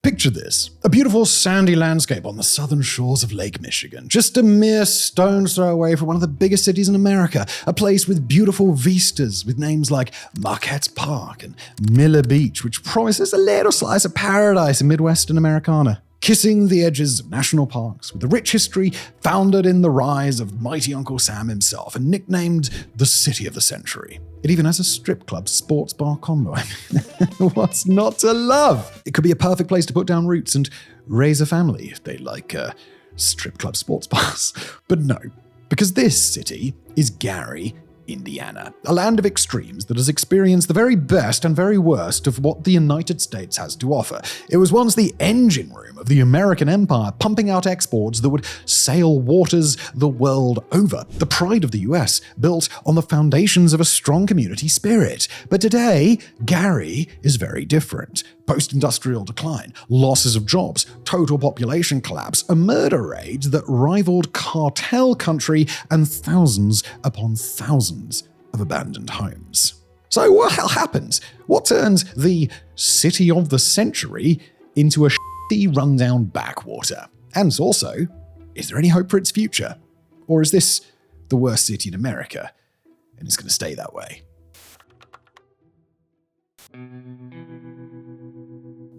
Picture this, a beautiful sandy landscape on the southern shores of Lake Michigan, just a mere stone's throw away from one of the biggest cities in America, a place with beautiful vistas with names like Marquette Park and Miller Beach, which promises a little slice of paradise in Midwestern Americana. Kissing the edges of national parks with a rich history founded in the rise of mighty Uncle Sam himself and nicknamed the City of the Century. It even has a strip club sports bar combo. What's not to love? It could be a perfect place to put down roots and raise a family if they like strip club sports bars. But no, because this city is Gary, Indiana, a land of extremes that has experienced the very best and very worst of what the United States has to offer. It was once the engine room of the American empire, pumping out exports that would sail waters the world over. The pride of the US, built on the foundations of a strong community spirit. But today, Gary is very different. Post-industrial decline, losses of jobs, total population collapse, a murder rate that rivaled cartel country, and thousands upon thousands of abandoned homes. So what the hell happens? What turns the city of the century into a shitty rundown backwater? And also, is there any hope for its future? Or is this the worst city in America, and it's going to stay that way?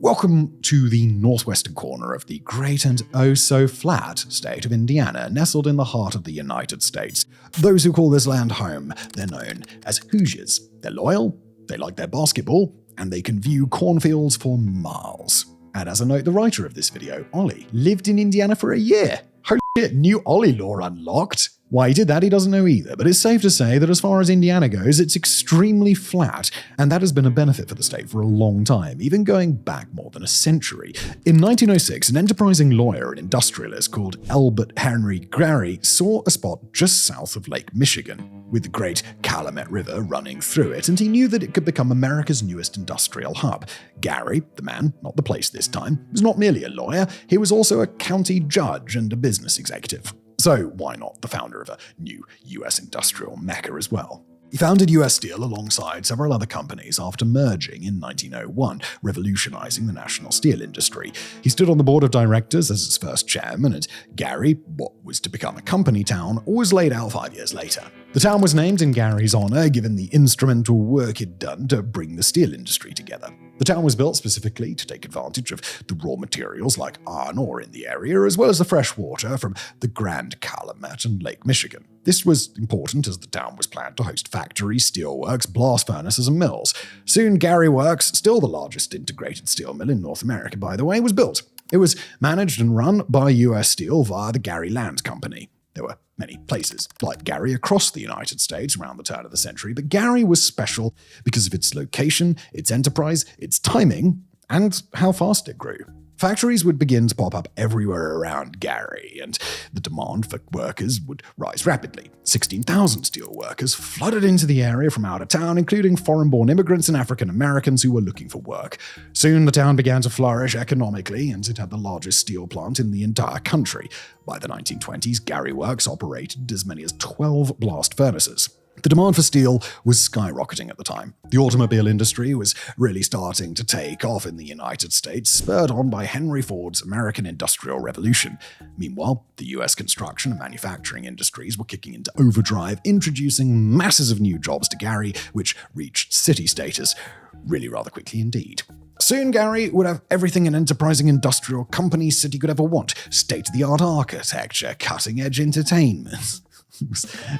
Welcome to the northwestern corner of the great and oh-so-flat state of Indiana, nestled in the heart of the United States. Those who call this land home, they're known as Hoosiers. They're loyal, they like their basketball, and they can view cornfields for miles. And as a note, the writer of this video, Ollie, lived in Indiana for a year. Holy shit, new Ollie law unlocked. Why he did that, he doesn't know either, but it's safe to say that as far as Indiana goes, it's extremely flat, and that has been a benefit for the state for a long time, even going back more than a century. In 1906, an enterprising lawyer and industrialist called Albert Henry Gary saw a spot just south of Lake Michigan, with the great Calumet River running through it, and he knew that it could become America's newest industrial hub. Gary, the man, not the place this time, was not merely a lawyer, he was also a county judge and a business executive. So why not the founder of a new US industrial mecca as well? He founded US Steel alongside several other companies after merging in 1901, revolutionizing the national steel industry. He stood on the board of directors as its first chairman, and Gary, what was to become a company town, was laid out 5 years later. The town was named in Gary's honor, given the instrumental work he'd done to bring the steel industry together. The town was built specifically to take advantage of the raw materials like iron ore in the area, as well as the fresh water from the Grand Calumet and Lake Michigan. This was important as the town was planned to host factories, steelworks, blast furnaces, and mills. Soon, Gary Works, still the largest integrated steel mill in North America, by the way, was built. It was managed and run by US Steel via the Gary Land Company. There were many places like Gary across the United States around the turn of the century, but Gary was special because of its location, its enterprise, its timing, and how fast it grew. Factories would begin to pop up everywhere around Gary, and the demand for workers would rise rapidly. 16,000 steel workers flooded into the area from out of town, including foreign-born immigrants and African Americans who were looking for work. Soon, the town began to flourish economically, and it had the largest steel plant in the entire country. By the 1920s, Gary Works operated as many as 12 blast furnaces. The demand for steel was skyrocketing at the time. The automobile industry was really starting to take off in the United States, spurred on by Henry Ford's American Industrial Revolution. Meanwhile, the US construction and manufacturing industries were kicking into overdrive, introducing masses of new jobs to Gary, which reached city status really rather quickly indeed. Soon, Gary would have everything an enterprising industrial company city could ever want: state-of-the-art architecture, cutting-edge entertainment,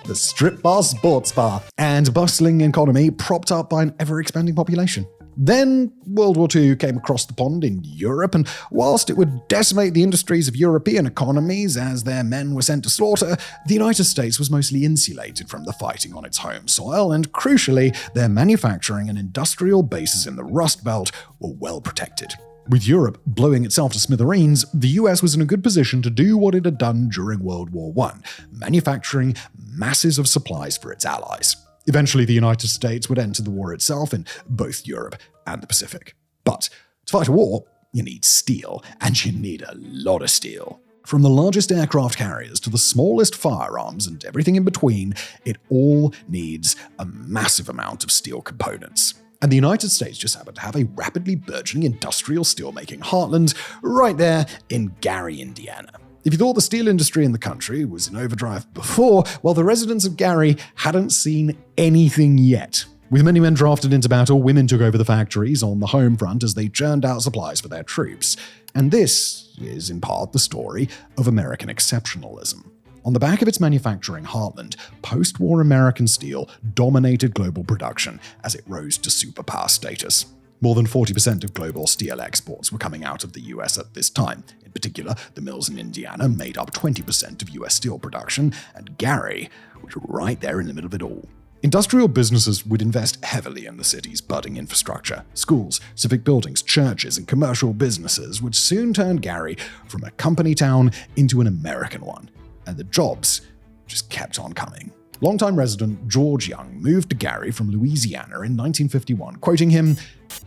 the strip bar sports bar, and bustling economy propped up by an ever-expanding population. Then World War II came across the pond in Europe, and whilst it would decimate the industries of European economies as their men were sent to slaughter, the United States was mostly insulated from the fighting on its home soil, and crucially, their manufacturing and industrial bases in the Rust Belt were well protected. With Europe blowing itself to smithereens, the US was in a good position to do what it had done during World War I, manufacturing masses of supplies for its allies. Eventually, the United States would enter the war itself in both Europe and the Pacific. But to fight a war, you need steel, and you need a lot of steel. From the largest aircraft carriers to the smallest firearms and everything in between, it all needs a massive amount of steel components. And the United States just happened to have a rapidly burgeoning industrial steelmaking heartland right there in Gary, Indiana. If you thought the steel industry in the country was in overdrive before, well, the residents of Gary hadn't seen anything yet. With many men drafted into battle, women took over the factories on the home front as they churned out supplies for their troops. And this is, in part, the story of American exceptionalism. On the back of its manufacturing heartland, post-war American steel dominated global production as it rose to superpower status. More than 40% of global steel exports were coming out of the US at this time. In particular, the mills in Indiana made up 20% of US steel production, and Gary was right there in the middle of it all. Industrial businesses would invest heavily in the city's budding infrastructure. Schools, civic buildings, churches, and commercial businesses would soon turn Gary from a company town into an American one. And the jobs just kept on coming. Longtime resident George Young moved to Gary from Louisiana in 1951, quoting him,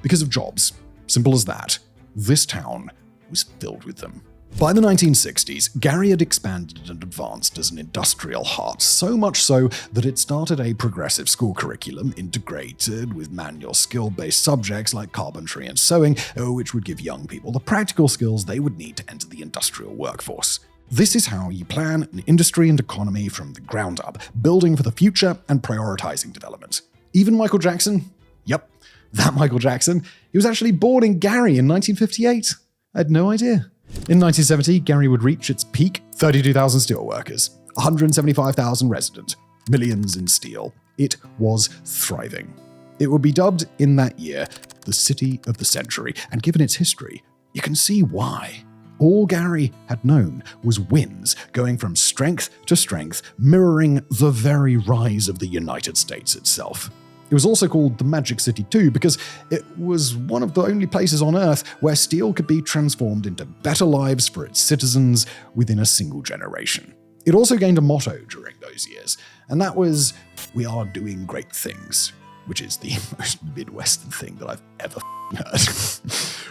"Because of jobs. Simple as that. This town was filled with them." By the 1960s, Gary had expanded and advanced as an industrial heart, so much so that it started a progressive school curriculum integrated with manual skill-based subjects like carpentry and sewing, which would give young people the practical skills they would need to enter the industrial workforce. This is how you plan an industry and economy from the ground up, building for the future and prioritizing development. Even Michael Jackson? Yep, that Michael Jackson. He was actually born in Gary in 1958. I had no idea. In 1970, Gary would reach its peak, 32,000 steelworkers, 175,000 residents, millions in steel. It was thriving. It would be dubbed in that year the City of the Century, and given its history, you can see why. All Gary had known was wins, going from strength to strength, mirroring the very rise of the United States itself. It was also called the Magic City too, because it was one of the only places on Earth where steel could be transformed into better lives for its citizens within a single generation. It also gained a motto during those years, and that was, "We are doing great things," which is the most Midwestern thing that I've ever heard.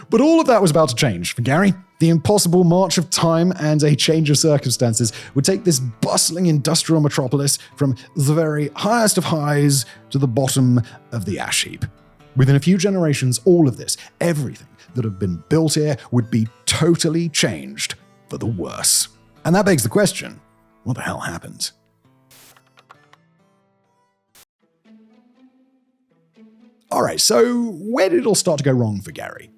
But all of that was about to change for Gary. The impossible march of time and a change of circumstances would take this bustling industrial metropolis from the very highest of highs to the bottom of the ash heap. Within a few generations, all of this, everything that had been built here, would be totally changed for the worse. And that begs the question, what the hell happened? Alright, so where did it all start to go wrong for Gary?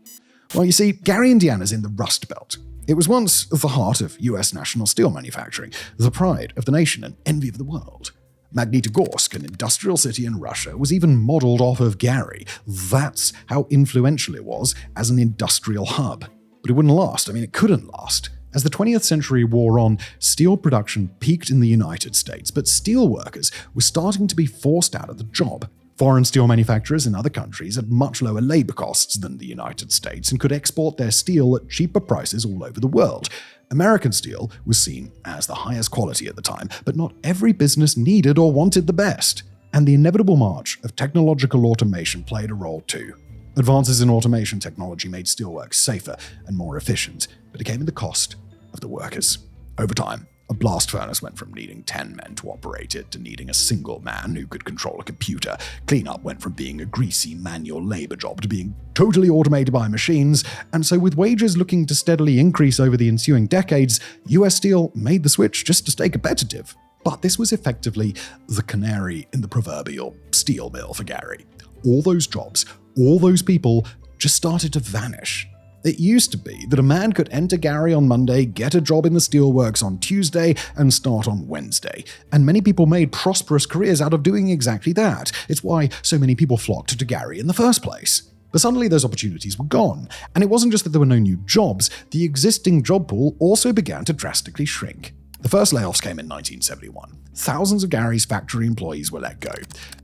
Well, you see, Gary, Indiana's in the Rust Belt. It was once the heart of US national steel manufacturing, the pride of the nation and envy of the world. Magnitogorsk, an industrial city in Russia, was even modeled off of Gary. That's how influential it was as an industrial hub. But it wouldn't last. It couldn't last. As the 20th century wore on, steel production peaked in the United States, but steel workers were starting to be forced out of the job. Foreign steel manufacturers in other countries had much lower labor costs than the United States and could export their steel at cheaper prices all over the world. American steel was seen as the highest quality at the time, but not every business needed or wanted the best. And the inevitable march of technological automation played a role too. Advances in automation technology made steelwork safer and more efficient, but it came at the cost of the workers. Over time, a blast furnace went from needing 10 men to operate it to needing a single man who could control a computer. Cleanup went from being a greasy manual labor job to being totally automated by machines, and so with wages looking to steadily increase over the ensuing decades, US Steel made the switch just to stay competitive. But this was effectively the canary in the proverbial steel mill for Gary. All those jobs, all those people just started to vanish. It used to be that a man could enter Gary on Monday, get a job in the steelworks on Tuesday, and start on Wednesday. And many people made prosperous careers out of doing exactly that. It's why so many people flocked to Gary in the first place. But suddenly those opportunities were gone. And it wasn't just that there were no new jobs, the existing job pool also began to drastically shrink. The first layoffs came in 1971. Thousands of Gary's factory employees were let go.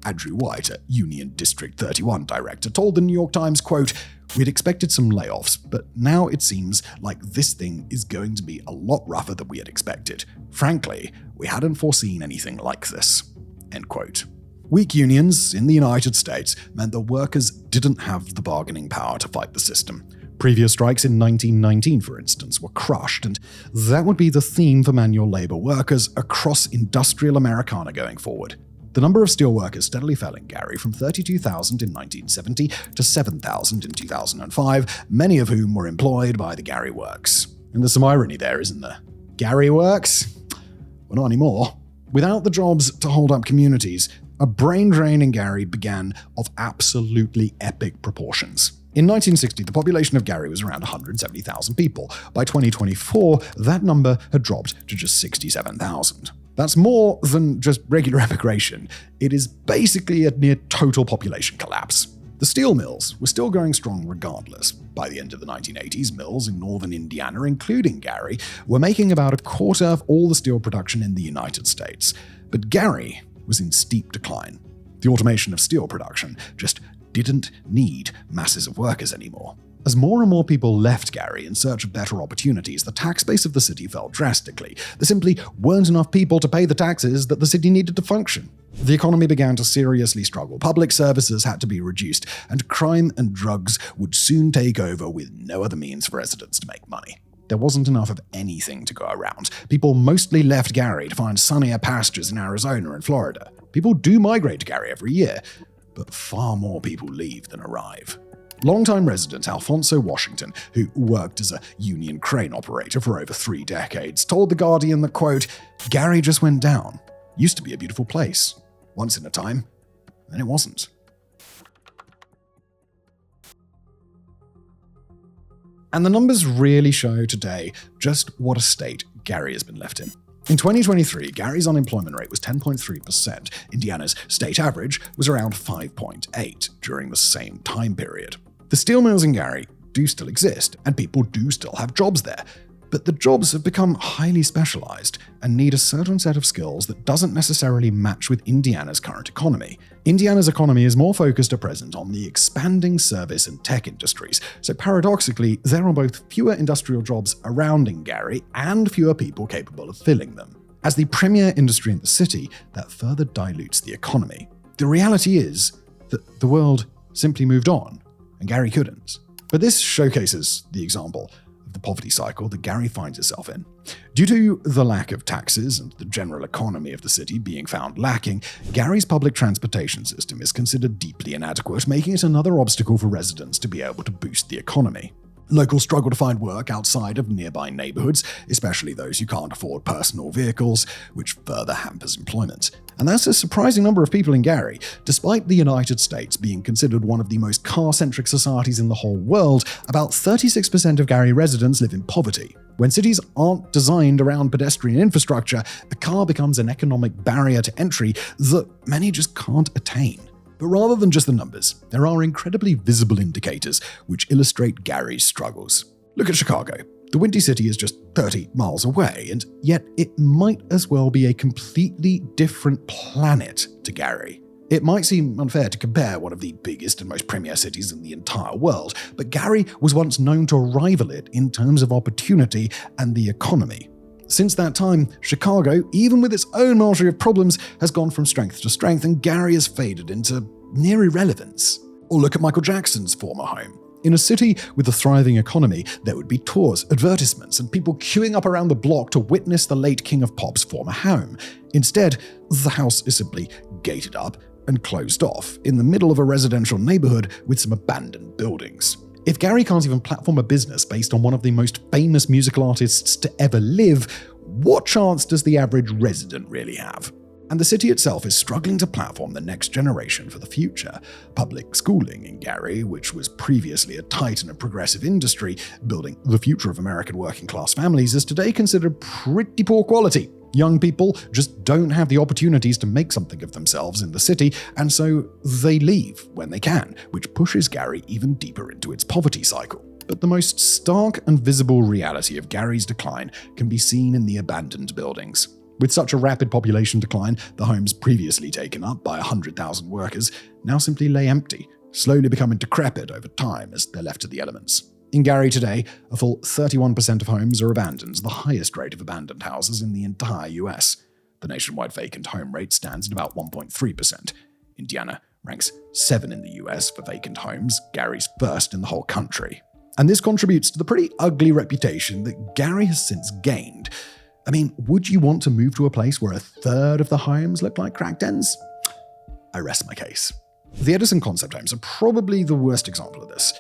Andrew White, a Union District 31 director, told the New York Times, quote, "We'd expected some layoffs, but now it seems like this thing is going to be a lot rougher than we had expected. Frankly, we hadn't foreseen anything like this." End quote. Weak unions in the United States meant that workers didn't have the bargaining power to fight the system. Previous strikes in 1919, for instance, were crushed, and that would be the theme for manual labor workers across industrial Americana going forward. The number of steelworkers steadily fell in Gary from 32,000 in 1970 to 7,000 in 2005, many of whom were employed by the Gary Works. And there's some irony there, isn't there? Gary Works? Well, not anymore. Without the jobs to hold up communities, a brain drain in Gary began of absolutely epic proportions. In 1960, the population of Gary was around 170,000 people. By 2024, that number had dropped to just 67,000. That's more than just regular emigration. It is basically a near total population collapse. The steel mills were still going strong regardless. By the end of the 1980s, mills in northern Indiana, including Gary, were making about a quarter of all the steel production in the United States. But Gary was in steep decline. The automation of steel production just didn't need masses of workers anymore. As more and more people left Gary in search of better opportunities, the tax base of the city fell drastically. There simply weren't enough people to pay the taxes that the city needed to function. The economy began to seriously struggle. Public services had to be reduced, and crime and drugs would soon take over with no other means for residents to make money. There wasn't enough of anything to go around. People mostly left Gary to find sunnier pastures in Arizona and Florida. People do migrate to Gary every year, but far more people leave than arrive. Longtime resident Alfonso Washington, who worked as a union crane operator for over 3 decades, told The Guardian that, quote, "Gary just went down. Used to be a beautiful place. Once in a time. Then it wasn't." And the numbers really show today just what a state Gary has been left in. In 2023, Gary's unemployment rate was 10.3%. Indiana's state average was around 5.8% during the same time period. The steel mills in Gary do still exist, and people do still have jobs there. But the jobs have become highly specialized and need a certain set of skills that doesn't necessarily match with Indiana's current economy. Indiana's economy is more focused at present on the expanding service and tech industries, so paradoxically, there are both fewer industrial jobs around in Gary and fewer people capable of filling them. As the premier industry in the city, that further dilutes the economy. The reality is that the world simply moved on, and Gary couldn't. But this showcases the example of the poverty cycle that Gary finds itself in. Due to the lack of taxes and the general economy of the city being found lacking, Gary's public transportation system is considered deeply inadequate, making it another obstacle for residents to be able to boost the economy. Locals struggle to find work outside of nearby neighborhoods, especially those who can't afford personal vehicles, which further hampers employment. And that's a surprising number of people in Gary. Despite the United States being considered one of the most car-centric societies in the whole world, about 36% of Gary residents live in poverty. When cities aren't designed around pedestrian infrastructure, the car becomes an economic barrier to entry that many just can't attain. But rather than just the numbers, there are incredibly visible indicators which illustrate Gary's struggles. Look at Chicago. The Windy City is just 30 miles away, and yet it might as well be a completely different planet to Gary. It might seem unfair to compare one of the biggest and most premier cities in the entire world, but Gary was once known to rival it in terms of opportunity and the economy. Since that time, Chicago, even with its own measure of problems, has gone from strength to strength, and Gary has faded into near irrelevance. Or look at Michael Jackson's former home. In a city with a thriving economy, there would be tours, advertisements, and people queuing up around the block to witness the late King of Pop's former home. Instead, the house is simply gated up and closed off in the middle of a residential neighborhood with some abandoned buildings. If Gary can't even platform a business based on one of the most famous musical artists to ever live, what chance does the average resident really have? And the city itself is struggling to platform the next generation for the future. Public schooling in Gary, which was previously a titan of progressive industry, building the future of American working-class families, is today considered pretty poor quality. Young people just don't have the opportunities to make something of themselves in the city, and so they leave when they can, which pushes Gary even deeper into its poverty cycle. But the most stark and visible reality of Gary's decline can be seen in the abandoned buildings. With such a rapid population decline, the homes previously taken up by 100,000 workers now simply lay empty, slowly becoming decrepit over time as they're left to the elements. In Gary today, a full 31% of homes are abandoned, the highest rate of abandoned houses in the entire US. The nationwide vacant home rate stands at about 1.3%. Indiana ranks 7 in the US for vacant homes, Gary's first in the whole country. And this contributes to the pretty ugly reputation that Gary has since gained. I mean, would you want to move to a place where a third of the homes look like crack dens? I rest my case. The Edison concept homes are probably the worst example of this.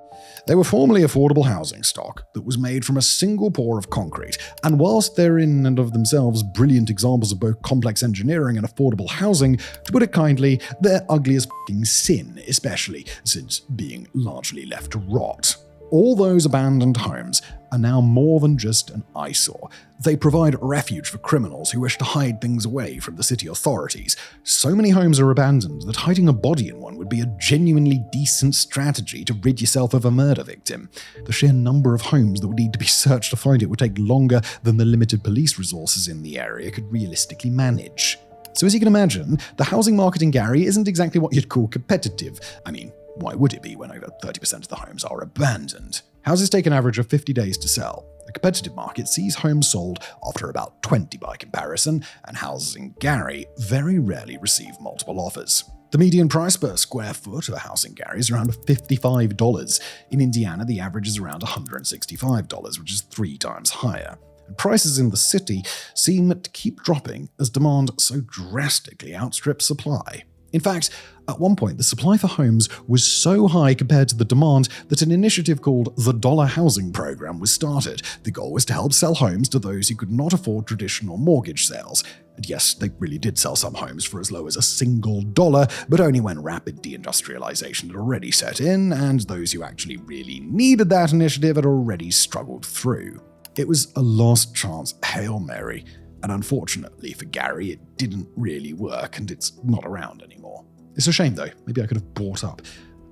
They were formerly affordable housing stock that was made from a single pour of concrete, and whilst they're in and of themselves brilliant examples of both complex engineering and affordable housing, to put it kindly, they're ugly as f***ing sin, especially since being largely left to rot. All those abandoned homes are now more than just an eyesore. They provide refuge for criminals who wish to hide things away from the city authorities. So many homes are abandoned that hiding a body in one would be a genuinely decent strategy to rid yourself of a murder victim. The sheer number of homes that would need to be searched to find it would take longer than the limited police resources in the area could realistically manage. So as you can imagine, the housing market in Gary isn't exactly what you'd call competitive. I mean, why would it be when over 30% of the homes are abandoned? Houses take an average of 50 days to sell. A competitive market sees homes sold after about 20 by comparison, and houses in Gary very rarely receive multiple offers. The median price per square foot of a house in Gary is around $55. In Indiana, the average is around $165, which is 3 times higher. And prices in the city seem to keep dropping as demand so drastically outstrips supply. In fact, at one point, the supply for homes was so high compared to the demand that an initiative called the Dollar Housing Program was started. The goal was to help sell homes to those who could not afford traditional mortgage sales. And yes, they really did sell some homes for as low as $1, but only when rapid deindustrialization had already set in, and those who actually really needed that initiative had already struggled through. It was a last chance Hail Mary. And unfortunately for Gary, it didn't really work, and it's not around anymore. It's a shame, though. Maybe I could have bought up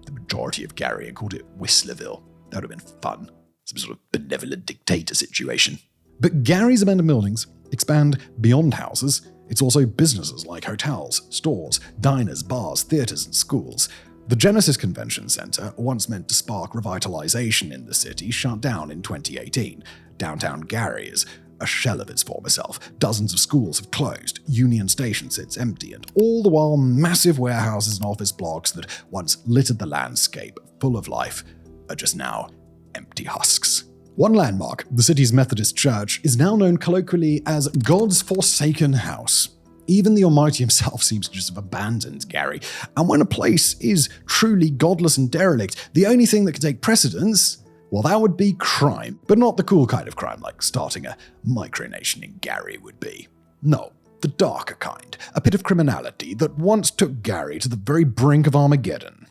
the majority of Gary and called it Whistlerville. That would have been fun. Some sort of benevolent dictator situation. But Gary's abandoned buildings expand beyond houses. It's also businesses like hotels, stores, diners, bars, theaters, and schools. The Genesis Convention Center, once meant to spark revitalization in the city, shut down in 2018. Downtown Gary is a shell of its former self. Dozens of schools have closed, Union Station sits empty, and all the while massive warehouses and office blocks that once littered the landscape full of life are just now empty husks. One landmark, the city's Methodist Church, is now known colloquially as God's Forsaken House. Even the Almighty himself seems to just have abandoned Gary, and when a place is truly godless and derelict, the only thing that can take precedence, well, that would be crime, but not the cool kind of crime like starting a micronation in Gary would be. No, the darker kind, a pit of criminality that once took Gary to the very brink of Armageddon.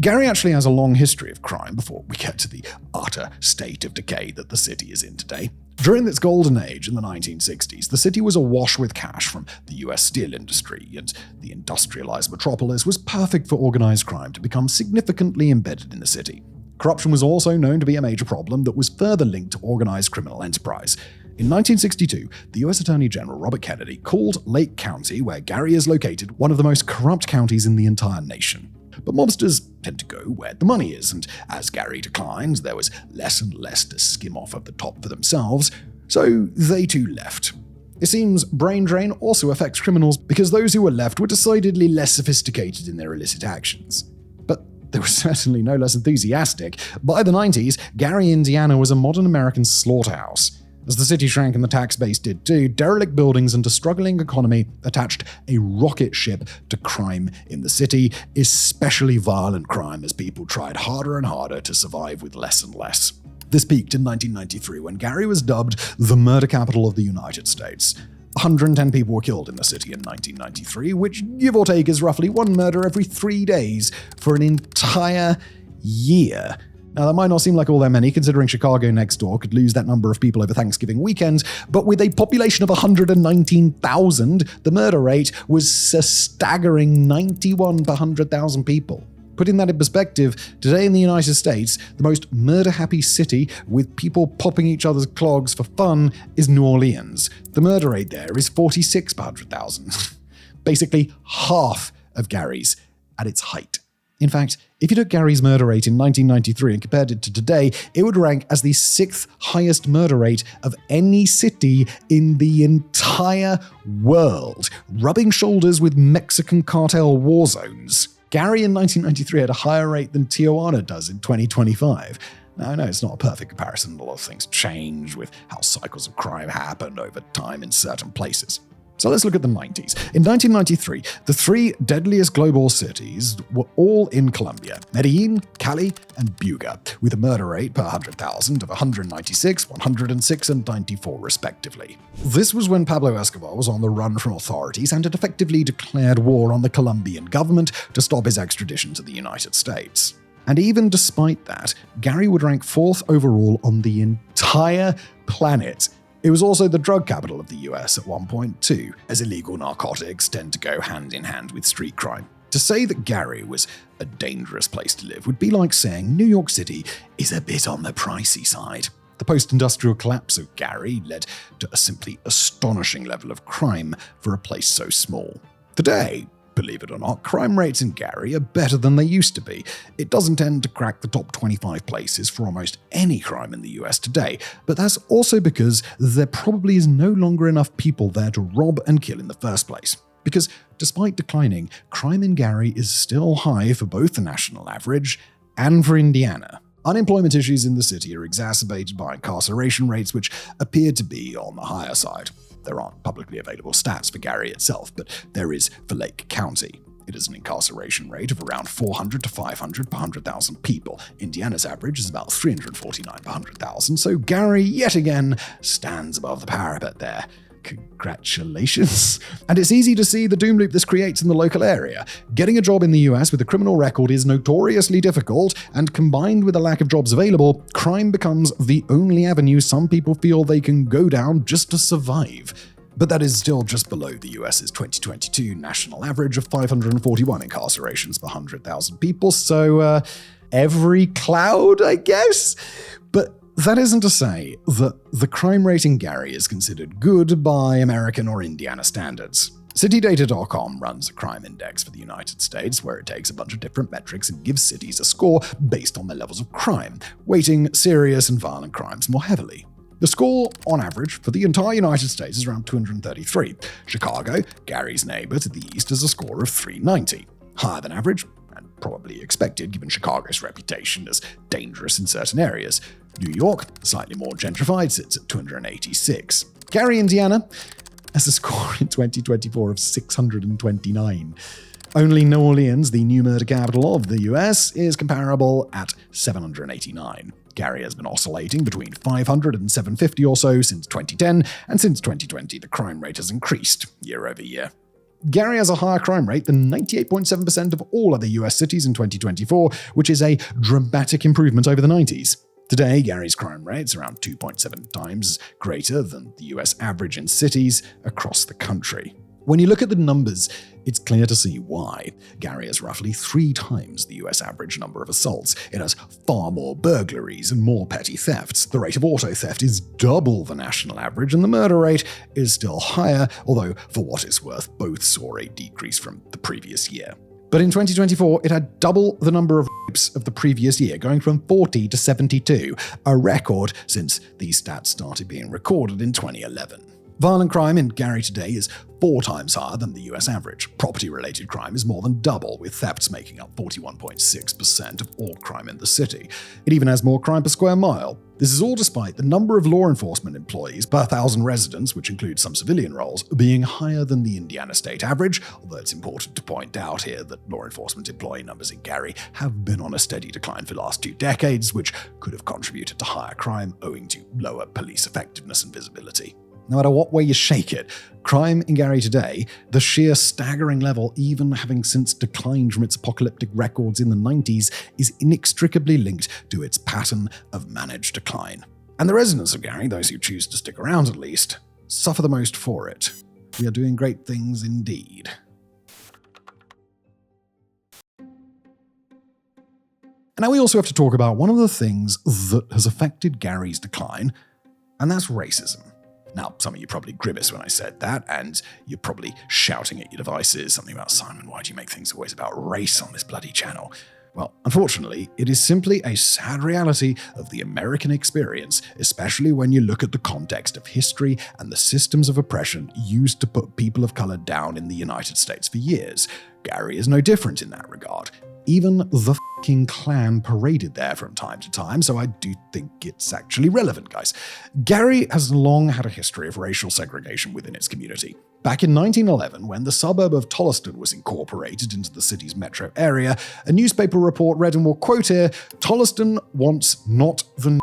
Gary actually has a long history of crime before we get to the utter state of decay that the city is in today. During its golden age in the 1960s, the city was awash with cash from the US steel industry, and the industrialized metropolis was perfect for organized crime to become significantly embedded in the city. Corruption was also known to be a major problem that was further linked to organized criminal enterprise. In 1962, the U.S. Attorney General Robert Kennedy called Lake County, where Gary is located, one of the most corrupt counties in the entire nation. But mobsters tend to go where the money is, and as Gary declined, there was less and less to skim off of the top for themselves, so they too left. It seems brain drain also affects criminals because those who were left were decidedly less sophisticated in their illicit actions. But they were certainly no less enthusiastic. By the 90s, Gary, Indiana was a modern American slaughterhouse. As the city shrank and the tax base did too, derelict buildings and a struggling economy attached a rocket ship to crime in the city, especially violent crime, as people tried harder and harder to survive with less and less. This peaked in 1993 when Gary was dubbed the murder capital of the United States. 110 people were killed in the city in 1993, which give or take is roughly one murder every 3 days for an entire year. Now, that might not seem like all that many, considering Chicago next door could lose that number of people over Thanksgiving weekend, but with a population of 119,000, the murder rate was a staggering 91 per 100,000 people. Putting that in perspective, today in the United States, the most murder-happy city with people popping each other's clogs for fun is New Orleans. The murder rate there is 46 per 100,000. Basically half of Gary's at its height. In fact, if you took Gary's murder rate in 1993 and compared it to today, it would rank as the 6th highest murder rate of any city in the entire world, rubbing shoulders with Mexican cartel war zones. Gary in 1993 had a higher rate than Tijuana does in 2025. Now, I know it's not a perfect comparison. A lot of things change with how cycles of crime happened over time in certain places. So let's look at the 90s. In 1993, the three deadliest global cities were all in Colombia: Medellin, Cali, and Buga, with a murder rate per 100,000 of 196, 106, and 94 respectively. This was when Pablo Escobar was on the run from authorities and had effectively declared war on the Colombian government to stop his extradition to the United States. And even despite that, Gary would rank 4th overall on the entire planet. It was also the drug capital of the US at one point too, as illegal narcotics tend to go hand in hand with street crime. To say that Gary was a dangerous place to live would be like saying New York City is a bit on the pricey side. The post-industrial collapse of Gary led to a simply astonishing level of crime for a place so small. Today, believe it or not, crime rates in Gary are better than they used to be. It doesn't tend to crack the top 25 places for almost any crime in the US today, but that's also because there probably is no longer enough people there to rob and kill in the first place. Because despite declining, crime in Gary is still high for both the national average and for Indiana. Unemployment issues in the city are exacerbated by incarceration rates, which appear to be on the higher side. There aren't publicly available stats for Gary itself, but there is for Lake County. It has an incarceration rate of around 400 to 500 per 100,000 people. Indiana's average is about 349 per 100,000, so Gary, yet again, stands above the parapet there. Congratulations. And it's easy to see the doom loop this creates in the local area. Getting a job in the US with a criminal record is notoriously difficult, and combined with a lack of jobs available, crime becomes the only avenue some people feel they can go down just to survive. But that is still just below the US's 2022 national average of 541 incarcerations per 100,000 people, so every cloud, I guess? But that isn't to say that the crime rate in Gary is considered good by American or Indiana standards. CityData.com runs a crime index for the United States, where it takes a bunch of different metrics and gives cities a score based on their levels of crime, weighting serious and violent crimes more heavily. The score, on average, for the entire United States is around 233. Chicago, Gary's neighbor to the east, has a score of 390. Higher than average, and probably expected given Chicago's reputation as dangerous in certain areas. New York, slightly more gentrified, sits at 286. Gary, Indiana, has a score in 2024 of 629. Only New Orleans, the new murder capital of the US, is comparable at 789. Gary has been oscillating between 500 and 750 or so since 2010, and since 2020 the crime rate has increased year over year. Gary has a higher crime rate than 98.7% of all other US cities in 2024, which is a dramatic improvement over the 90s. Today, Gary's crime rate is around 2.7 times greater than the US average in cities across the country. When you look at the numbers, it's clear to see why. Gary has roughly 3 times the US average number of assaults. It has far more burglaries and more petty thefts. The rate of auto theft is double the national average, and the murder rate is still higher, although for what it's worth, both saw a decrease from the previous year. But in 2024, it had double the number of rapes of the previous year, going from 40 to 72, a record since these stats started being recorded in 2011. Violent crime in Gary today is 4 times higher than the US average. Property-related crime is more than double, with thefts making up 41.6% of all crime in the city. It even has more crime per square mile. This is all despite the number of law enforcement employees per 1,000 residents, which includes some civilian roles, being higher than the Indiana state average, although it's important to point out here that law enforcement employee numbers in Gary have been on a steady decline for the last 2 decades, which could have contributed to higher crime owing to lower police effectiveness and visibility. No matter what way you shake it, crime in Gary today, the sheer staggering level, even having since declined from its apocalyptic records in the 90s, is inextricably linked to its pattern of managed decline. And the residents of Gary, those who choose to stick around at least, suffer the most for it. We are doing great things indeed. And now we also have to talk about one of the things that has affected Gary's decline, and that's racism. Now, some of you probably grimace when I said that, and you're probably shouting at your devices something about, Simon, why do you make things always about race on this bloody channel? Well, unfortunately, it is simply a sad reality of the American experience, especially when you look at the context of history and the systems of oppression used to put people of color down in the United States for years. Gary is no different in that regard. even the fucking Klan paraded there from time to time, so I do think it's actually relevant, guys. Gary has long had a history of racial segregation within its community. Back in 1911, when the suburb of Tolliston was incorporated into the city's metro area, a newspaper report read, and we'll quote here, "Tolliston wants not the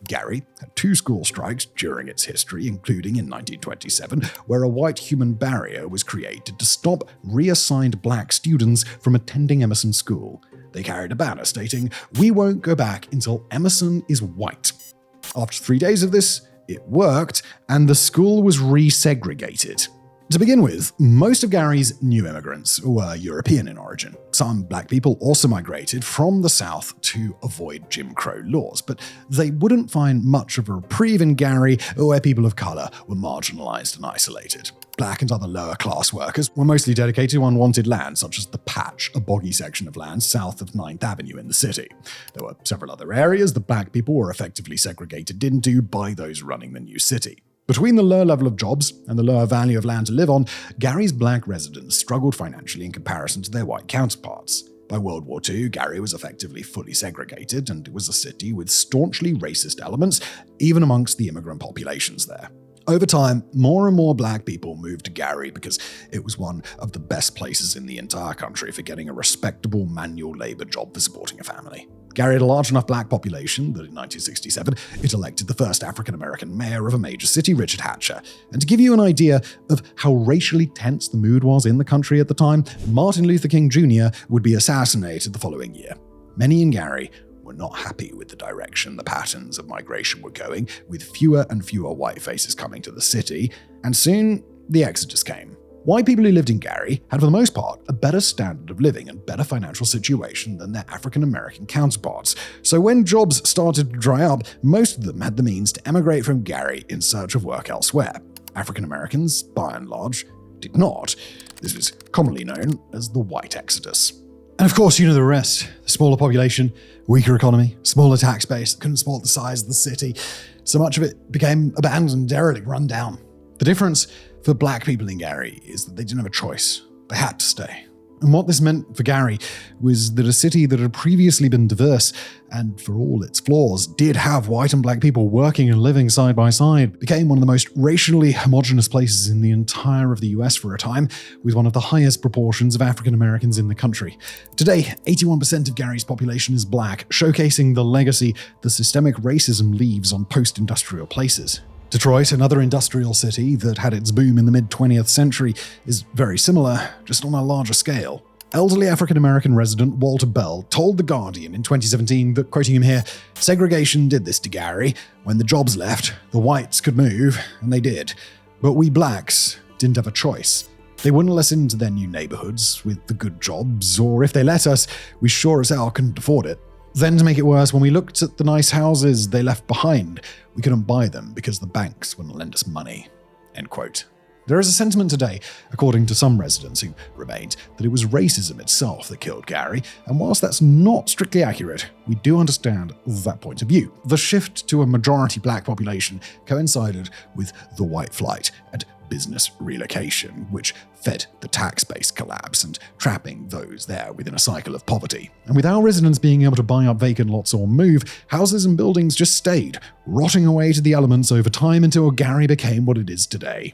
Gary had 2 school strikes during its history, including in 1927, where a white human barrier was created to stop reassigned black students from attending Emerson School. They carried a banner stating, 'We won't go back until Emerson is white.' After 3 days of this, it worked, and the school was resegregated." To begin with, most of Gary's new immigrants were European in origin. Some black people also migrated from the South to avoid Jim Crow laws, but they wouldn't find much of a reprieve in Gary, where people of color were marginalized and isolated. Black and other lower-class workers were mostly dedicated to unwanted land, such as the Patch, a boggy section of land south of 9th Avenue in the city. There were several other areas that black people were effectively segregated into by those running the new city. Between the lower level of jobs and the lower value of land to live on, Gary's black residents struggled financially in comparison to their white counterparts. By World War II, Gary was effectively fully segregated, and it was a city with staunchly racist elements, even amongst the immigrant populations there. Over time, more and more black people moved to Gary because it was one of the best places in the entire country for getting a respectable manual labor job for supporting a family. Gary had a large enough black population that in 1967, it elected the first African-American mayor of a major city, Richard Hatcher. And to give you an idea of how racially tense the mood was in the country at the time, Martin Luther King Jr. would be assassinated the following year. Many in Gary were not happy with the direction the patterns of migration were going, with fewer and fewer white faces coming to the city, and soon the exodus came. White people who lived in Gary had, for the most part, a better standard of living and better financial situation than their African-American counterparts. So when jobs started to dry up, most of them had the means to emigrate from Gary in search of work elsewhere. African-Americans, by and large, did not. This was commonly known as the White Exodus. And of course, you know the rest. Smaller population, weaker economy, smaller tax base that couldn't support the size of the city. So much of it became abandoned, derelict, run down. The difference for black people in Gary is that they didn't have a choice. They had to stay. And what this meant for Gary was that a city that had previously been diverse and, for all its flaws, did have white and black people working and living side by side, became one of the most racially homogenous places in the entire of the US for a time, with one of the highest proportions of African Americans in the country. Today, 81% of Gary's population is black, showcasing the legacy the systemic racism leaves on post-industrial places. Detroit, another industrial city that had its boom in the mid-20th century, is very similar, just on a larger scale. Elderly African-American resident Walter Bell told The Guardian in 2017 that, quoting him here, "Segregation did this to Gary. When the jobs left, the whites could move, and they did. But we blacks didn't have a choice. They wouldn't let us into their new neighborhoods with the good jobs, or if they let us, we sure as hell couldn't afford it. Then, to make it worse, when we looked at the nice houses they left behind, we couldn't buy them because the banks wouldn't lend us money." End quote. There is a sentiment today, according to some residents who remained, that it was racism itself that killed Gary, and whilst that's not strictly accurate, we do understand that point of view. The shift to a majority black population coincided with the white flight and business relocation, which fed the tax base collapse and trapping those there within a cycle of poverty. And without residents being able to buy up vacant lots or move, houses and buildings just stayed, rotting away to the elements over time until Gary became what it is today.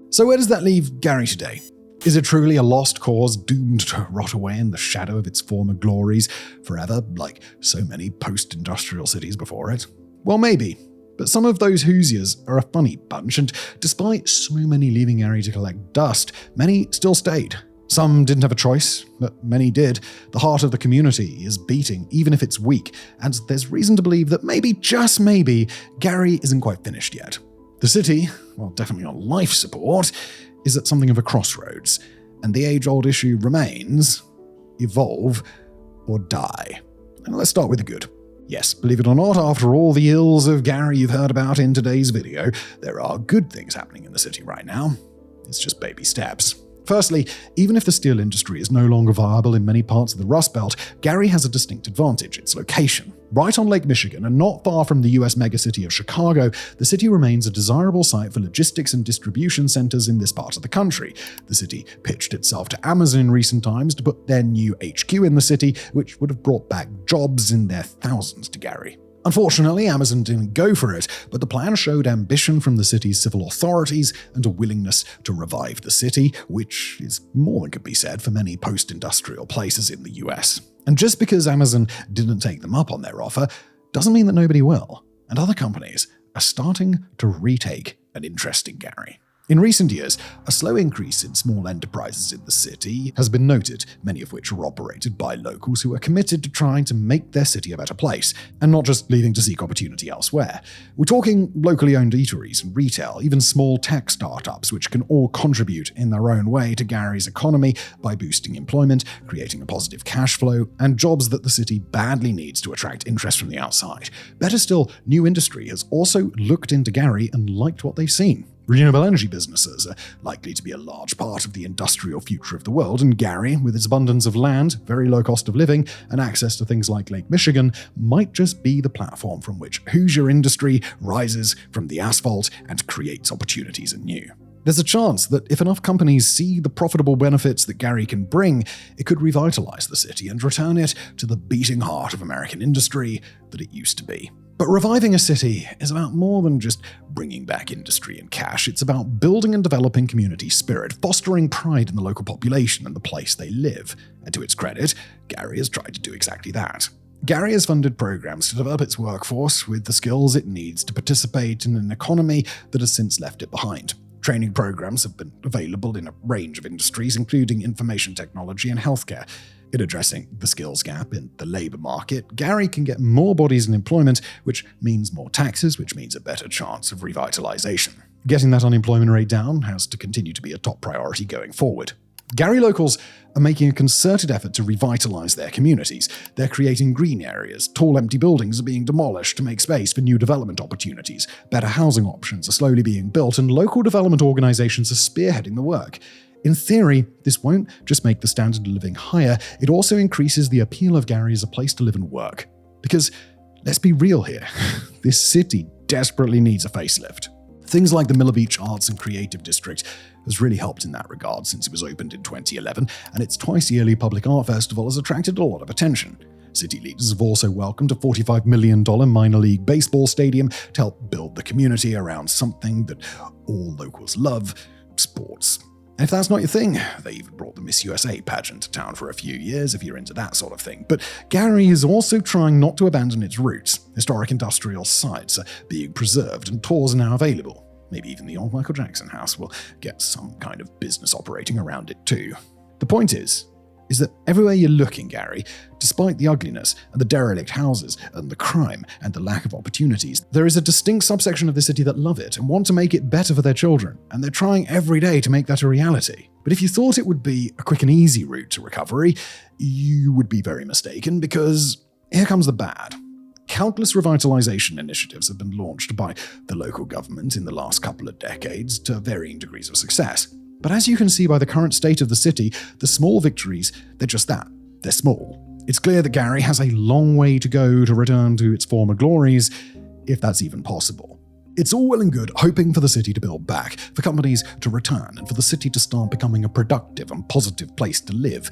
So where does that leave Gary today? Is it truly a lost cause doomed to rot away in the shadow of its former glories forever, like so many post-industrial cities before it? Well, maybe. But some of those Hoosiers are a funny bunch, and despite so many leaving Gary to collect dust, many still stayed. Some didn't have a choice, but many did. The heart of the community is beating, even if it's weak, and there's reason to believe that maybe, just maybe, Gary isn't quite finished yet. The city, well, definitely on life support, is at something of a crossroads, and the age-old issue remains: evolve or die. And let's start with the good. Yes, believe it or not, after all the ills of Gary you've heard about in today's video, there are good things happening in the city right now. It's just baby steps. Firstly, even if the steel industry is no longer viable in many parts of the Rust Belt, Gary has a distinct advantage: its location. Right on Lake Michigan and not far from the US megacity of Chicago, the city remains a desirable site for logistics and distribution centers in this part of the country. The city pitched itself to Amazon in recent times to put their new HQ in the city, which would have brought back jobs in their thousands to Gary. Unfortunately, Amazon didn't go for it, but the plan showed ambition from the city's civil authorities and a willingness to revive the city, which is more than could be said for many post-industrial places in the US. And just because Amazon didn't take them up on their offer, doesn't mean that nobody will, and other companies are starting to retake an interest in Gary. In recent years, a slow increase in small enterprises in the city has been noted, many of which are operated by locals who are committed to trying to make their city a better place, and not just leaving to seek opportunity elsewhere. We're talking locally owned eateries and retail, even small tech startups, which can all contribute in their own way to Gary's economy by boosting employment, creating a positive cash flow, and jobs that the city badly needs to attract interest from the outside. Better still, new industry has also looked into Gary and liked what they've seen. Renewable energy businesses are likely to be a large part of the industrial future of the world, and Gary, with its abundance of land, very low cost of living, and access to things like Lake Michigan, might just be the platform from which Hoosier industry rises from the asphalt and creates opportunities anew. There's a chance that if enough companies see the profitable benefits that Gary can bring, it could revitalize the city and return it to the beating heart of American industry that it used to be. But reviving a city is about more than just bringing back industry and cash. It's about building and developing community spirit, fostering pride in the local population and the place they live. And to its credit, Gary has tried to do exactly that. Gary has funded programs to develop its workforce with the skills it needs to participate in an economy that has since left it behind. Training programs have been available in a range of industries, including information technology and healthcare. In addressing the skills gap in the labor market, Gary can get more bodies in employment, which means more taxes, which means a better chance of revitalization. Getting that unemployment rate down has to continue to be a top priority going forward. Gary locals are making a concerted effort to revitalize their communities. They're creating green areas, tall empty buildings are being demolished to make space for new development opportunities, better housing options are slowly being built, and local development organizations are spearheading the work. In theory, this won't just make the standard of living higher, it also increases the appeal of Gary as a place to live and work. Because, let's be real here, this city desperately needs a facelift. Things like the Miller Beach Arts and Creative District has really helped in that regard since it was opened in 2011, and its twice-yearly public art festival has attracted a lot of attention. City leaders have also welcomed a $45 million minor league baseball stadium to help build the community around something that all locals love: sports. And if that's not your thing, they even brought the Miss USA pageant to town for a few years if you're into that sort of thing. But Gary is also trying not to abandon its roots. Historic industrial sites are being preserved and tours are now available. Maybe even the old Michael Jackson house will get some kind of business operating around it too. The point is that everywhere you look in Gary, despite the ugliness and the derelict houses and the crime and the lack of opportunities, there is a distinct subsection of the city that love it and want to make it better for their children, and they're trying every day to make that a reality. But if you thought it would be a quick and easy route to recovery, you would be very mistaken, because here comes the bad. Countless revitalization initiatives have been launched by the local government in the last couple of decades to varying degrees of success. But as you can see by the current state of the city, the small victories, they're just that. They're small. It's clear that Gary has a long way to go to return to its former glories, if that's even possible. It's all well and good hoping for the city to build back, for companies to return, and for the city to start becoming a productive and positive place to live.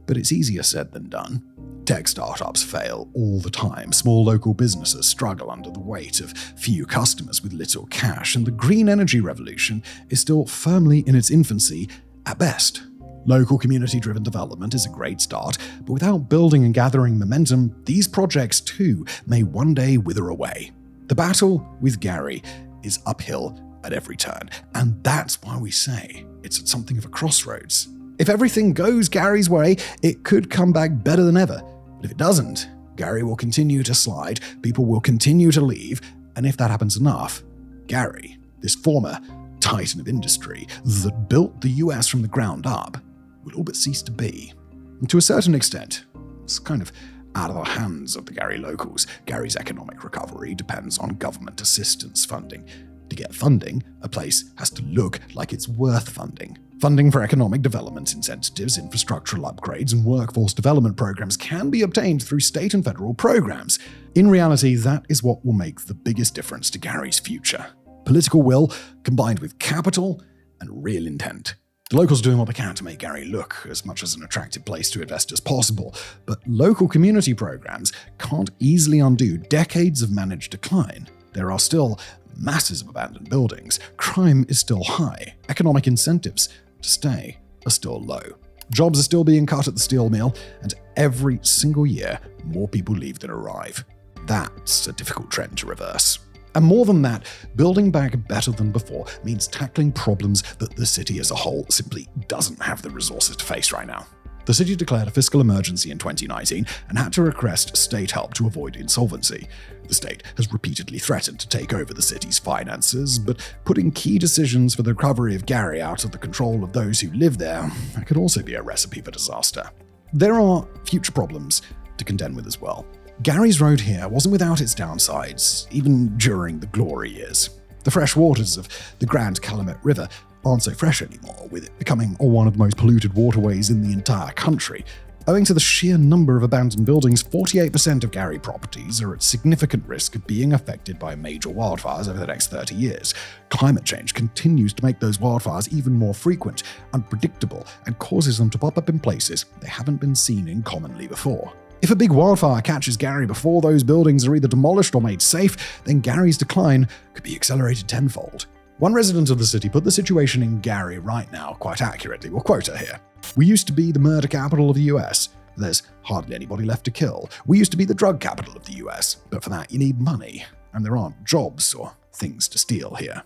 But it's easier said than done. Tech startups fail all the time. Small local businesses struggle under the weight of few customers with little cash, and the green energy revolution is still firmly in its infancy at best. Local community-driven development is a great start, but without building and gathering momentum, these projects too may one day wither away. The battle with Gary is uphill at every turn, and that's why we say it's at something of a crossroads. If everything goes Gary's way, it could come back better than ever. But if it doesn't, Gary will continue to slide, people will continue to leave, and if that happens enough, Gary, this former titan of industry that built the US from the ground up, will all but cease to be. And to a certain extent, it's kind of out of the hands of the Gary locals. Gary's economic recovery depends on government assistance funding. To get funding, a place has to look like it's worth funding. Funding for economic development incentives, infrastructural upgrades, and workforce development programs can be obtained through state and federal programs. In reality, that is what will make the biggest difference to Gary's future. Political will combined with capital and real intent. The locals are doing what they can to make Gary look as much as an attractive place to invest as possible, but local community programs can't easily undo decades of managed decline. There are still masses of abandoned buildings, crime is still high, economic incentives to stay are still low. Jobs are still being cut at the steel mill, and every single year, more people leave than arrive. That's a difficult trend to reverse. And more than that, building back better than before means tackling problems that the city as a whole simply doesn't have the resources to face right now. The city declared a fiscal emergency in 2019 and had to request state help to avoid insolvency. The state has repeatedly threatened to take over the city's finances, but putting key decisions for the recovery of Gary out of the control of those who live there could also be a recipe for disaster. There are future problems to contend with as well. Gary's road here wasn't without its downsides, even during the glory years. The fresh waters of the Grand Calumet River aren't so fresh anymore, with it becoming one of the most polluted waterways in the entire country. Owing to the sheer number of abandoned buildings, 48% of Gary properties are at significant risk of being affected by major wildfires over the next 30 years. Climate change continues to make those wildfires even more frequent, unpredictable, and causes them to pop up in places they haven't been seen in commonly before. If a big wildfire catches Gary before those buildings are either demolished or made safe, then Gary's decline could be accelerated tenfold. One resident of the city put the situation in Gary right now quite accurately. We'll quote her here. "We used to be the murder capital of the US. There's hardly anybody left to kill. We used to be the drug capital of the US. But for that, you need money. And there aren't jobs or things to steal here."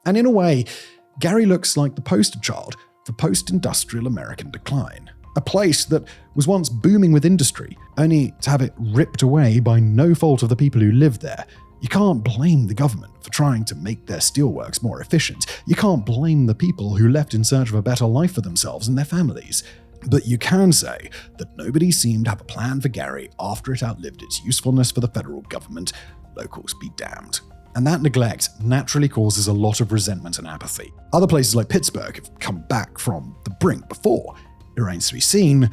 And in a way, Gary looks like the poster child for post-industrial American decline. A place that was once booming with industry, only to have it ripped away by no fault of the people who lived there. You can't blame the government for trying to make their steelworks more efficient. You can't blame the people who left in search of a better life for themselves and their families. But you can say that nobody seemed to have a plan for Gary after it outlived its usefulness for the federal government. Locals be damned. And that neglect naturally causes a lot of resentment and apathy. Other places like Pittsburgh have come back from the brink before. It remains to be seen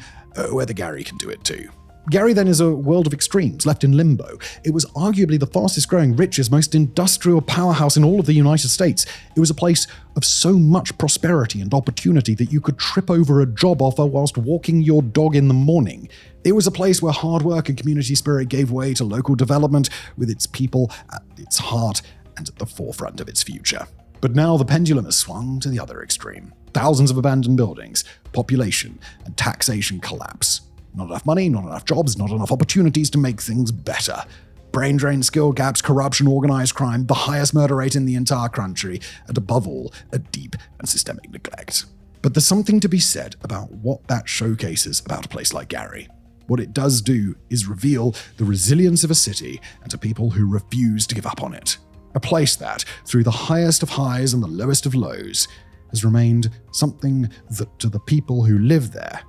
whether Gary can do it too. Gary then is a world of extremes, left in limbo. It was arguably the fastest growing, richest, most industrial powerhouse in all of the United States. It was a place of so much prosperity and opportunity that you could trip over a job offer whilst walking your dog in the morning. It was a place where hard work and community spirit gave way to local development, with its people at its heart and at the forefront of its future. But now the pendulum has swung to the other extreme. Thousands of abandoned buildings, population, and taxation collapse. Not enough money, not enough jobs, not enough opportunities to make things better. Brain drain, skill gaps, corruption, organized crime, the highest murder rate in the entire country, and above all, a deep and systemic neglect. But there's something to be said about what that showcases about a place like Gary. What it does do is reveal the resilience of a city and to people who refuse to give up on it. A place that, through the highest of highs and the lowest of lows, has remained something that to the people who live there,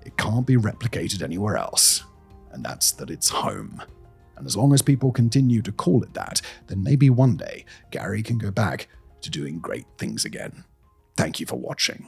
it can't be replicated anywhere else. And that's that it's home. And as long as people continue to call it that, then maybe one day Gary can go back to doing great things again. Thank you for watching.